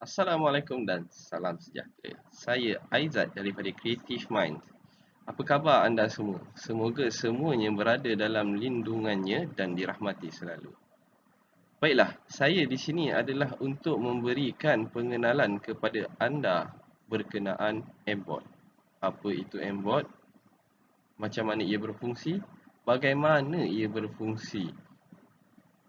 Assalamualaikum dan salam sejahtera. Saya Aizat daripada Creative Mind. Apa khabar anda semua? Semoga semuanya berada dalam lindungannya dan dirahmati selalu. Baiklah, saya di sini adalah untuk memberikan pengenalan kepada anda berkenaan MBOT. Apa itu MBOT? Macam mana ia berfungsi? Bagaimana ia berfungsi?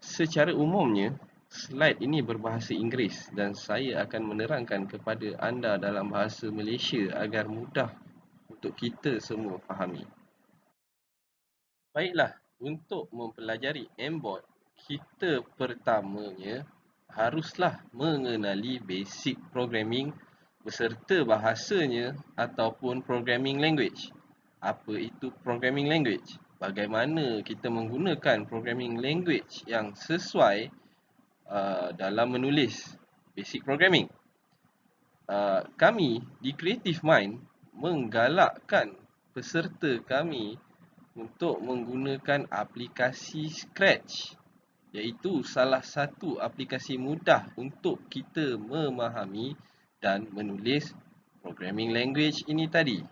Secara umumnya, slide ini berbahasa Inggeris dan saya akan menerangkan kepada anda dalam bahasa Malaysia agar mudah untuk kita semua fahami. Baiklah, untuk mempelajari MBOT, kita pertamanya haruslah mengenali basic programming beserta bahasanya ataupun programming language. Apa itu programming language? Bagaimana kita menggunakan programming language yang sesuai dalam menulis basic programming. Kami di Creative Mind menggalakkan peserta kami untuk menggunakan aplikasi Scratch, iaitu salah satu aplikasi mudah untuk kita memahami dan menulis programming language ini tadi.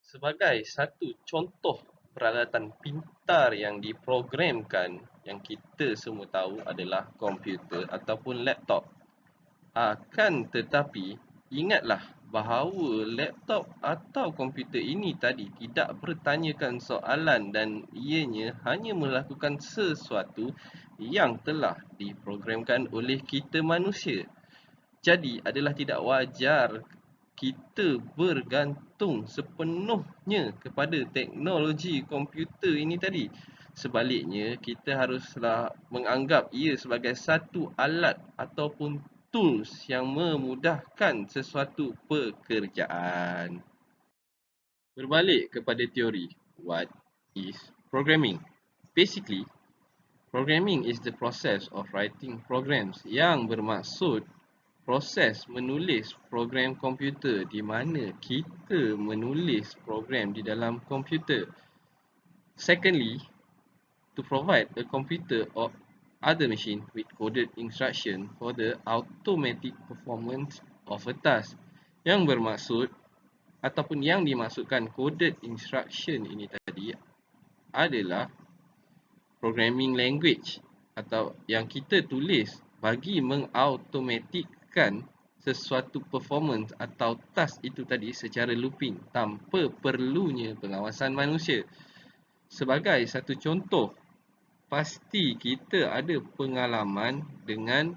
Sebagai satu contoh peralatan pintar yang diprogramkan yang kita semua tahu adalah komputer ataupun laptop. Akan tetapi, ingatlah bahawa laptop atau komputer ini tadi tidak bertanyakan soalan dan ianya hanya melakukan sesuatu yang telah diprogramkan oleh kita manusia. Jadi adalah tidak wajar kita bergantung sepenuhnya kepada teknologi komputer ini tadi. Sebaliknya, kita haruslah menganggap ia sebagai satu alat ataupun tools yang memudahkan sesuatu pekerjaan. Berbalik kepada teori, what is programming? Basically, programming is the process of writing programs yang bermaksud proses menulis program komputer di mana kita menulis program di dalam komputer. Secondly, to provide a computer or other machine with coded instruction for the automatic performance of a task. Yang bermaksud ataupun yang dimaksudkan coded instruction ini tadi adalah programming language atau yang kita tulis bagi mengautomatikkan sesuatu performance atau task itu tadi secara looping tanpa perlunya pengawasan manusia. Sebagai satu contoh, pasti kita ada pengalaman dengan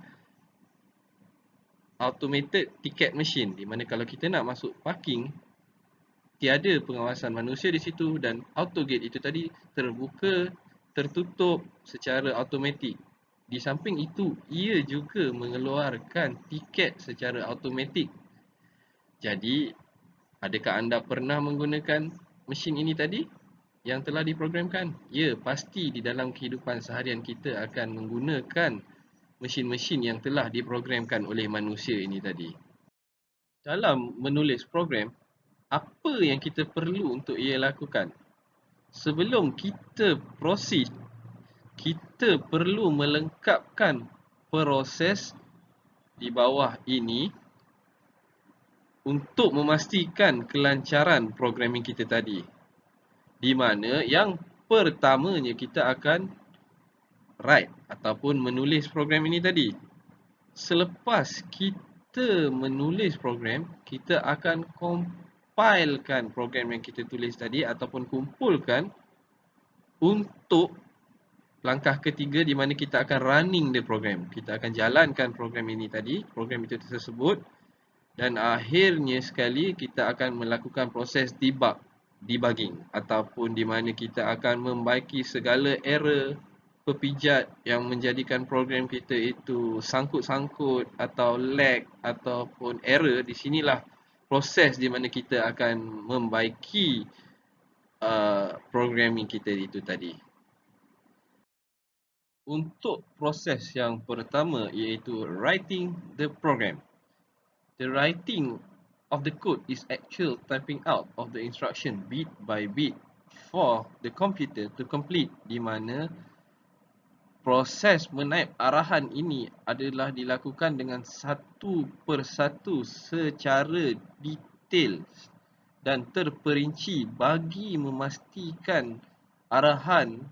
automated ticket machine di mana kalau kita nak masuk parking, tiada pengawasan manusia di situ dan auto gate itu tadi terbuka, tertutup secara automatik. Di samping itu, ia juga mengeluarkan tiket secara automatik. Jadi, adakah anda pernah menggunakan mesin ini tadi yang telah diprogramkan? Ya, pasti di dalam kehidupan seharian kita akan menggunakan mesin-mesin yang telah diprogramkan oleh manusia ini tadi. Dalam menulis program, apa yang kita perlu untuk ia lakukan? Sebelum kita proceed, kita perlu melengkapkan proses di bawah ini untuk memastikan kelancaran programming kita tadi. Di mana yang pertamanya kita akan write ataupun menulis program ini tadi. Selepas kita menulis program, kita akan compilekan program yang kita tulis tadi ataupun kumpulkan untuk langkah ketiga di mana kita akan running the program. Kita akan jalankan program ini tadi, program itu tersebut, dan akhirnya sekali kita akan melakukan proses debugging ataupun di mana kita akan membaiki segala error pepijat yang menjadikan program kita itu sangkut-sangkut atau lag ataupun error. Di sinilah proses di mana kita akan membaiki programming kita itu tadi. Untuk proses yang pertama iaitu writing the program. The writing of the code is actual typing out of the instruction bit by bit for the computer to complete, di mana proses menaip arahan ini adalah dilakukan dengan satu persatu secara detail dan terperinci bagi memastikan arahan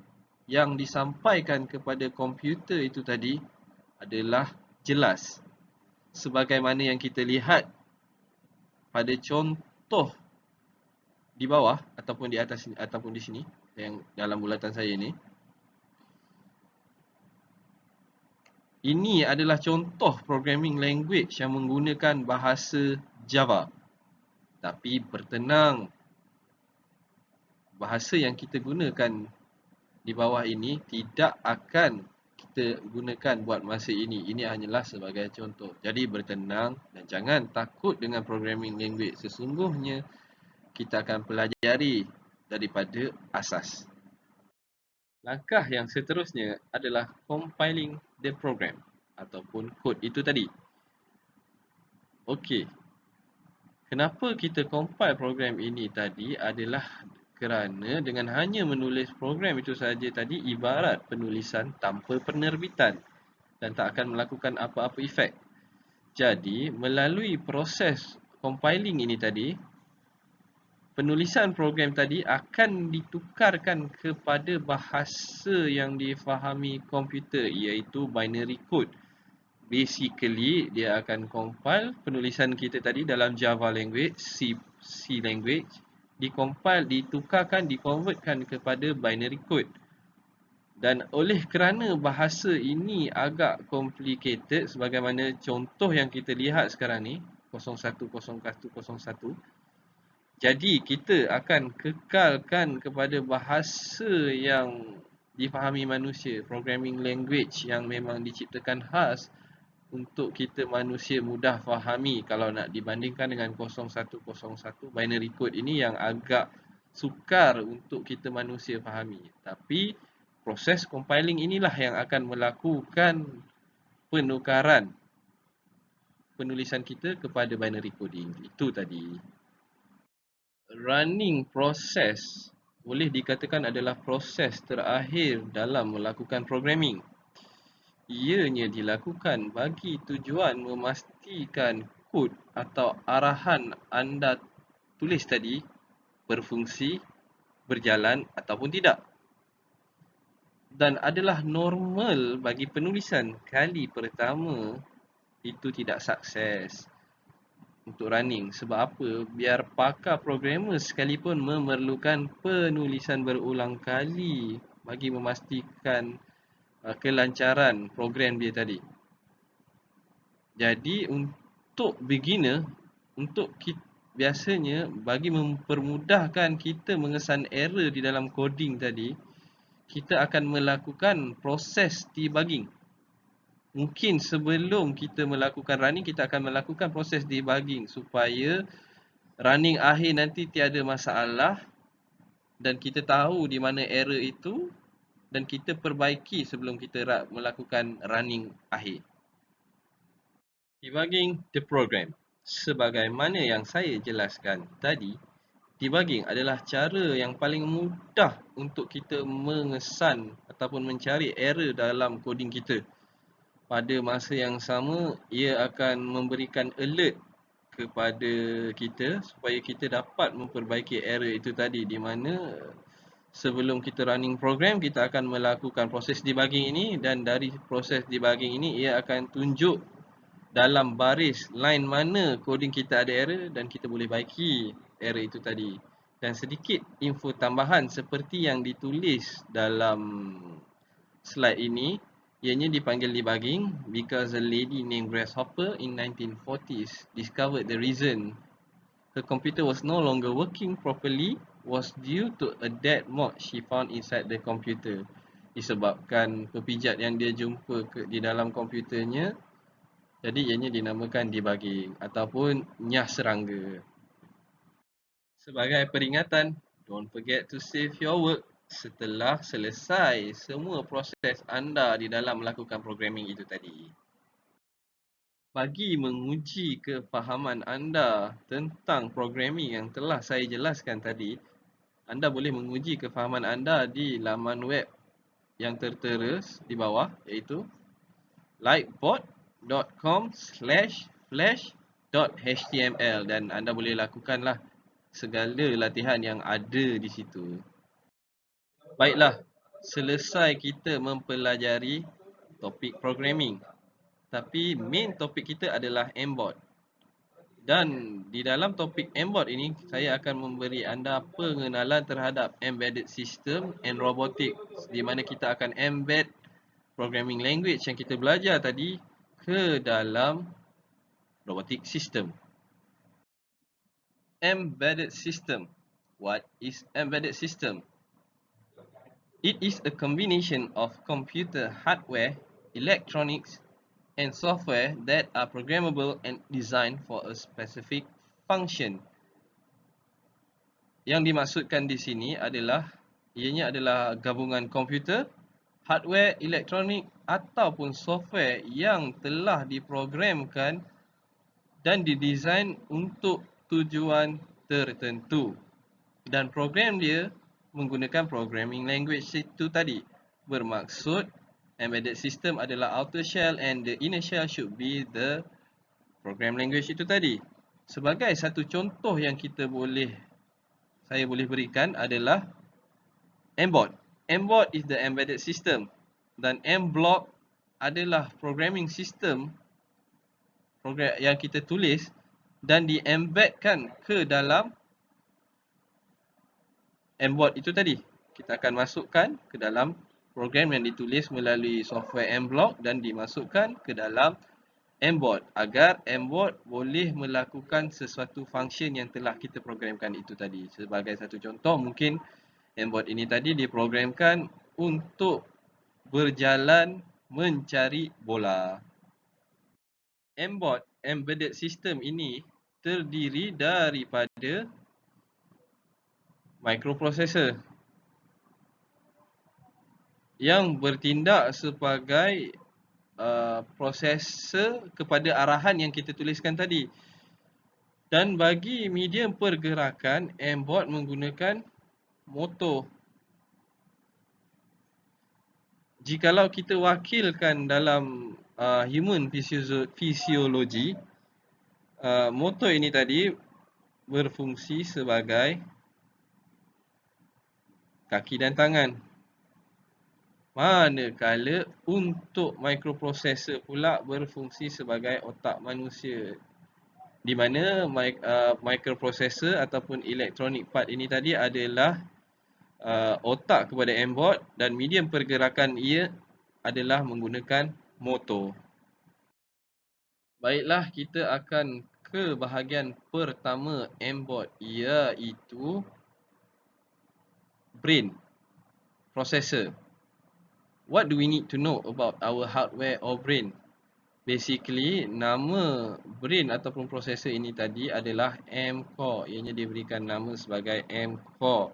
yang disampaikan kepada komputer itu tadi adalah jelas. Sebagaimana yang kita lihat pada contoh di bawah ataupun di atas ataupun di sini yang dalam bulatan saya ini. Ini adalah contoh programming language yang menggunakan bahasa Java. Tapi bertenang, bahasa yang kita gunakan di bawah ini tidak akan kita gunakan buat masa ini. Ini hanyalah sebagai contoh. Jadi bertenang dan jangan takut dengan programming language. Sesungguhnya kita akan pelajari daripada asas. Langkah yang seterusnya adalah compiling the program ataupun kod itu tadi. Okey. Kenapa kita compile program ini tadi adalah kerana dengan hanya menulis program itu saja tadi ibarat penulisan tanpa penerbitan dan tak akan melakukan apa-apa efek. Jadi, melalui proses compiling ini tadi, penulisan program tadi akan ditukarkan kepada bahasa yang difahami komputer iaitu binary code. Basically, dia akan compile penulisan kita tadi dalam Java language, C language, dikompile, ditukarkan, dikonvertkan kepada binary code. Dan oleh kerana bahasa ini agak complicated sebagaimana contoh yang kita lihat sekarang ni 010101, jadi kita akan kekalkan kepada bahasa yang difahami manusia, programming language yang memang diciptakan khas untuk kita manusia mudah fahami. Kalau nak dibandingkan dengan 0101 binary code ini yang agak sukar untuk kita manusia fahami. Tapi proses compiling inilah yang akan melakukan penukaran penulisan kita kepada binary coding. Itu tadi. Running process boleh dikatakan adalah proses terakhir dalam melakukan programming. Ianya dilakukan bagi tujuan memastikan kod atau arahan anda tulis tadi berfungsi, berjalan ataupun tidak. Dan adalah normal bagi penulisan kali pertama itu tidak sukses untuk running. Sebab apa? Biar pakar programmer sekalipun memerlukan penulisan berulang kali bagi memastikan kelancaran program dia tadi. Jadi untuk beginner, biasanya bagi mempermudahkan kita mengesan error di dalam coding tadi, kita akan melakukan proses debugging. Mungkin sebelum kita melakukan running, kita akan melakukan proses debugging supaya running akhir nanti tiada masalah dan kita tahu di mana error itu dan kita perbaiki sebelum kita melakukan running akhir. Debugging the program. Sebagaimana yang saya jelaskan tadi, debugging adalah cara yang paling mudah untuk kita mengesan ataupun mencari error dalam coding kita. Pada masa yang sama, ia akan memberikan alert kepada kita supaya kita dapat memperbaiki error itu tadi, di mana sebelum kita running program, kita akan melakukan proses debugging ini dan dari proses debugging ini, ia akan tunjuk dalam baris line mana coding kita ada error dan kita boleh baiki error itu tadi. Dan sedikit info tambahan seperti yang ditulis dalam slide ini, ianya dipanggil debugging because a lady named Grasshopper in 1940s discovered the reason her computer was no longer working properly was due to a dead mod she found inside the computer. Disebabkan pepijat yang dia jumpa di dalam komputernya, jadi ianya dinamakan debugging ataupun nyah serangga. Sebagai peringatan, don't forget to save your work setelah selesai semua proses anda di dalam melakukan programming itu tadi. Bagi menguji kefahaman anda tentang programming yang telah saya jelaskan tadi, anda boleh menguji kefahaman anda di laman web yang tertera di bawah, iaitu lightbot.com/flash.html, dan anda boleh lakukanlah segala latihan yang ada di situ. Baiklah, selesai kita mempelajari topik programming. Tapi main topik kita adalah Mbot. Dan di dalam topik Mbot ini, saya akan memberi anda pengenalan terhadap embedded system and robotics, di mana kita akan embed programming language yang kita belajar tadi ke dalam robotic system. Embedded system. What is embedded system? It is a combination of computer hardware, electronics, and software that are programmable and designed for a specific function. Yang dimaksudkan di sini adalah ianya adalah gabungan komputer, hardware, elektronik ataupun software yang telah diprogramkan dan didesain untuk tujuan tertentu. Dan program dia menggunakan programming language itu tadi. Bermaksud embedded system adalah outer shell and the inner shell should be the program language itu tadi. Sebagai satu contoh yang saya boleh berikan adalah Mbot. Mbot is the embedded system, dan Mblock adalah programming system program yang kita tulis dan di-embedkan ke dalam Mbot itu tadi. Kita akan masukkan ke dalam program yang ditulis melalui software Mblock dan dimasukkan ke dalam Mbot agar Mbot boleh melakukan sesuatu function yang telah kita programkan itu tadi. Sebagai satu contoh, mungkin Mbot ini tadi diprogramkan untuk berjalan mencari bola. Mbot, embedded system ini terdiri daripada microprocessor yang bertindak sebagai prosesor kepada arahan yang kita tuliskan tadi. Dan bagi medium pergerakan, Mbot menggunakan motor. Jikalau kita wakilkan dalam human physiology, motor ini tadi berfungsi sebagai kaki dan tangan. Manakala untuk microprocessor pula berfungsi sebagai otak manusia. Di mana microprocessor ataupun electronic part ini tadi adalah otak kepada Mbot, dan medium pergerakan ia adalah menggunakan motor. Baiklah, kita akan ke bahagian pertama Mbot, iaitu brain, processor. What do we need to know about our hardware or brain? Basically, nama brain ataupun processor ini tadi adalah M-Core. Ianya diberikan nama sebagai M-Core.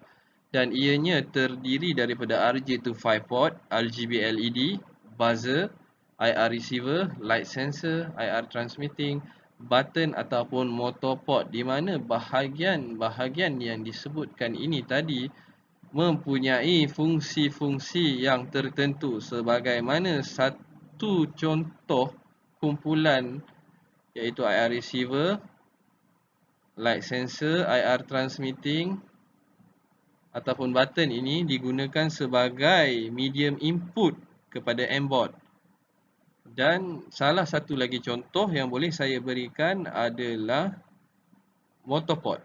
Dan ianya terdiri daripada RJ25 port, RGB LED, buzzer, IR receiver, light sensor, IR transmitting, button ataupun motor port, di mana bahagian-bahagian yang disebutkan ini tadi mempunyai fungsi-fungsi yang tertentu. Sebagaimana satu contoh kumpulan iaitu IR receiver, light sensor, IR transmitting ataupun button ini digunakan sebagai medium input kepada Mbot. Dan salah satu lagi contoh yang boleh saya berikan adalah motor port.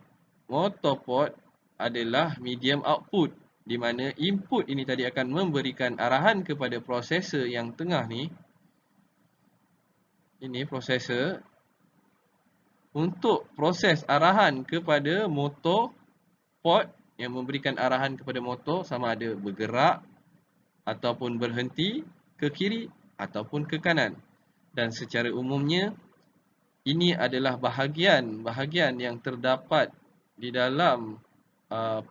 Motor port adalah medium output, di mana input ini tadi akan memberikan arahan kepada prosesor yang tengah ni. Ini prosesor untuk proses arahan kepada motor port yang memberikan arahan kepada motor sama ada bergerak ataupun berhenti ke kiri ataupun ke kanan. Dan secara umumnya ini adalah bahagian yang terdapat di dalam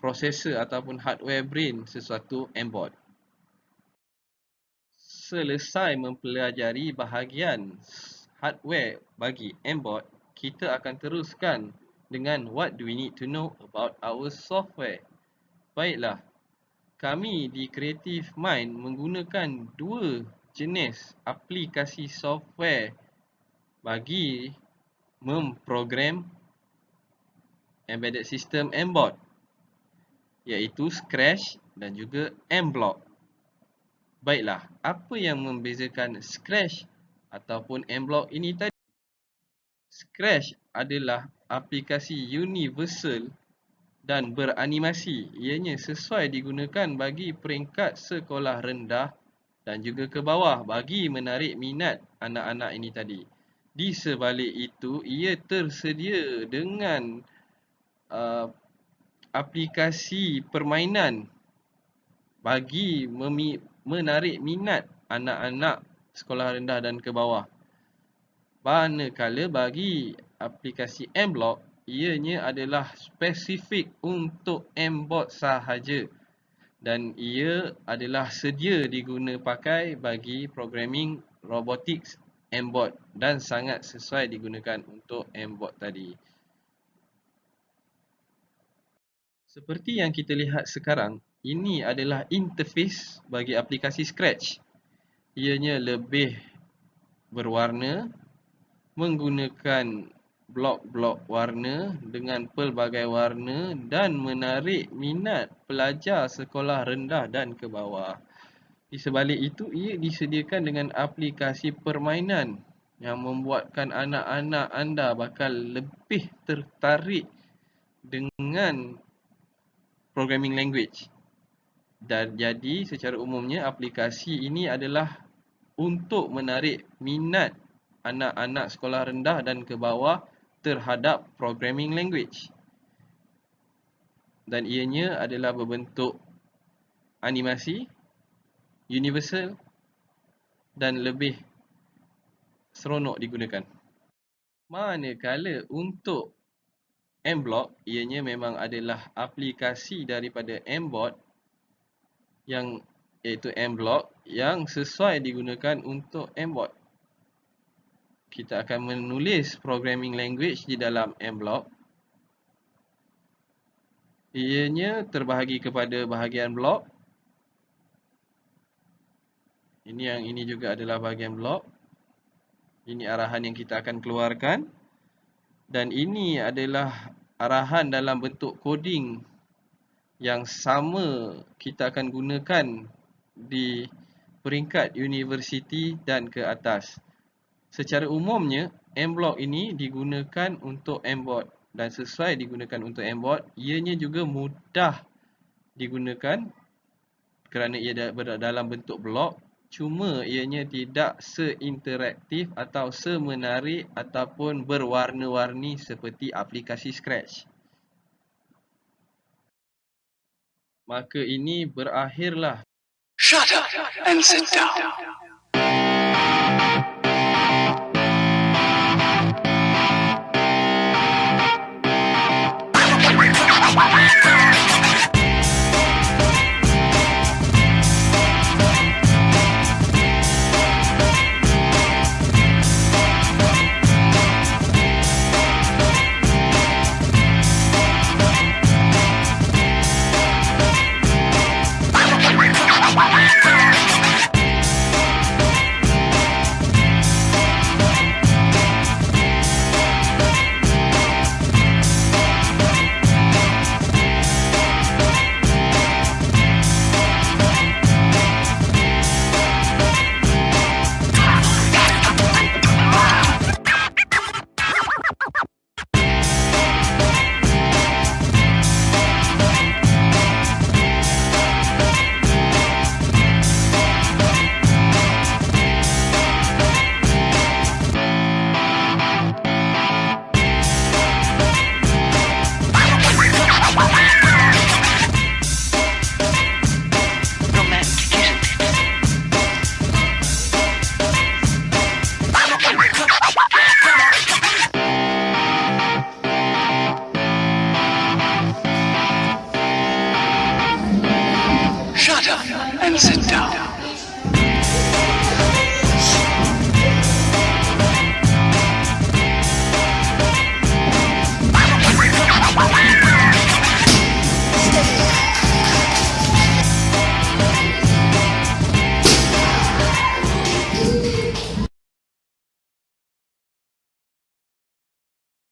prosesor ataupun hardware brain sesuatu Mbot. Selesai mempelajari bahagian hardware bagi Mbot, kita akan teruskan dengan what do we need to know about our software. Baiklah, kami di Creative Mind menggunakan dua jenis aplikasi software bagi memprogram embedded system M-Board, iaitu Scratch dan juga M-Block. Baiklah, apa yang membezakan Scratch ataupun M-Block ini tadi? Scratch adalah aplikasi universal dan beranimasi. Ianya sesuai digunakan bagi peringkat sekolah rendah dan juga ke bawah bagi menarik minat anak-anak ini tadi. Di sebalik itu, ia tersedia dengan aplikasi permainan bagi menarik minat anak-anak sekolah rendah dan ke bawah. Manakala bagi aplikasi M-Block, ianya adalah spesifik untuk M-Board sahaja dan ia adalah sedia diguna pakai bagi programming robotics M-Board dan sangat sesuai digunakan untuk M-Board tadi. Seperti yang kita lihat sekarang, ini adalah interface bagi aplikasi Scratch. Ianya lebih berwarna, menggunakan blok-blok warna dengan pelbagai warna dan menarik minat pelajar sekolah rendah dan ke bawah. Di sebalik itu, ia disediakan dengan aplikasi permainan yang membuatkan anak-anak anda bakal lebih tertarik dengan programming language. Dan jadi secara umumnya aplikasi ini adalah untuk menarik minat anak-anak sekolah rendah dan ke bawah terhadap programming language. Dan ianya adalah berbentuk animasi, universal dan lebih seronok digunakan. Manakala untuk M-Block, ianya memang adalah aplikasi daripada M-Board yang iaitu M-Block yang sesuai digunakan untuk M-Board. Kita akan menulis programming language di dalam M-Block. Ianya terbahagi kepada bahagian blok. Ini juga adalah bahagian blok. Ini arahan yang kita akan keluarkan. Dan ini adalah arahan dalam bentuk coding yang sama kita akan gunakan di peringkat universiti dan ke atas. Secara umumnya, M-Block ini digunakan untuk M-Board dan sesuai digunakan untuk M-Board, ianya juga mudah digunakan kerana ia berada dalam bentuk blok. Cuma ianya tidak seinteraktif atau semenarik ataupun berwarna-warni seperti aplikasi Scratch. Maka ini berakhirlah. Shut up and sit down.